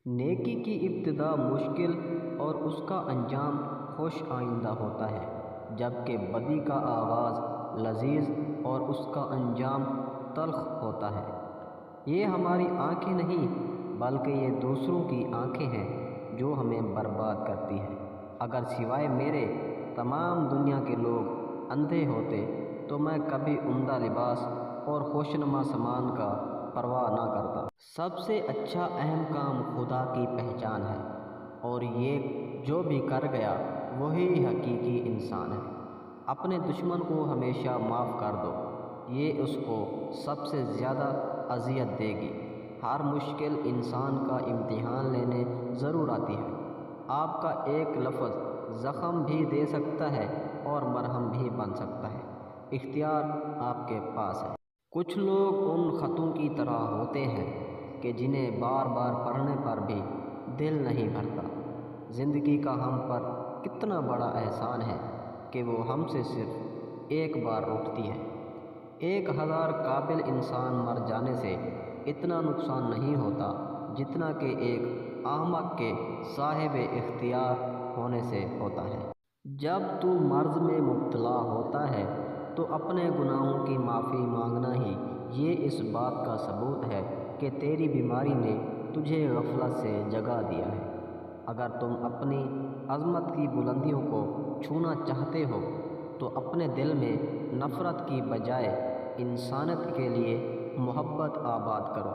نیکی کی ابتدا مشکل اور اس کا انجام خوش آئندہ ہوتا ہے، جبکہ بدی کا آغاز لذیذ اور اس کا انجام تلخ ہوتا ہے۔ یہ ہماری آنکھیں نہیں بلکہ یہ دوسروں کی آنکھیں ہیں جو ہمیں برباد کرتی ہیں۔ اگر سوائے میرے تمام دنیا کے لوگ اندھے ہوتے تو میں کبھی عمدہ لباس اور خوشنما سامان کا پرواہ نہ کرتا۔ سب سے اچھا اہم کام خدا کی پہچان ہے، اور یہ جو بھی کر گیا وہی حقیقی انسان ہے۔ اپنے دشمن کو ہمیشہ معاف کر دو، یہ اس کو سب سے زیادہ اذیت دے گی۔ ہر مشکل انسان کا امتحان لینے ضرور آتی ہے۔ آپ کا ایک لفظ زخم بھی دے سکتا ہے اور مرہم بھی بن سکتا ہے۔ اختیار آپ کے پاس ہے۔ کچھ لوگ ان خطوں کی طرح ہوتے ہیں کہ جنہیں بار بار پڑھنے پر بھی دل نہیں بھرتا۔ زندگی کا ہم پر کتنا بڑا احسان ہے کہ وہ ہم سے صرف ایک بار روٹتی ہے۔ 1000 قابل انسان مر جانے سے اتنا نقصان نہیں ہوتا جتنا کہ ایک احمق کے صاحب اختیار ہونے سے ہوتا ہے۔ جب تو مرض میں مبتلا ہوتا ہے تو اپنے گناہوں کی معافی مانگنا ہی یہ اس بات کا ثبوت ہے کہ تیری بیماری نے تجھے غفلت سے جگا دیا ہے۔ اگر تم اپنی عظمت کی بلندیوں کو چھونا چاہتے ہو تو اپنے دل میں نفرت کی بجائے انسانیت کے لیے محبت آباد کرو۔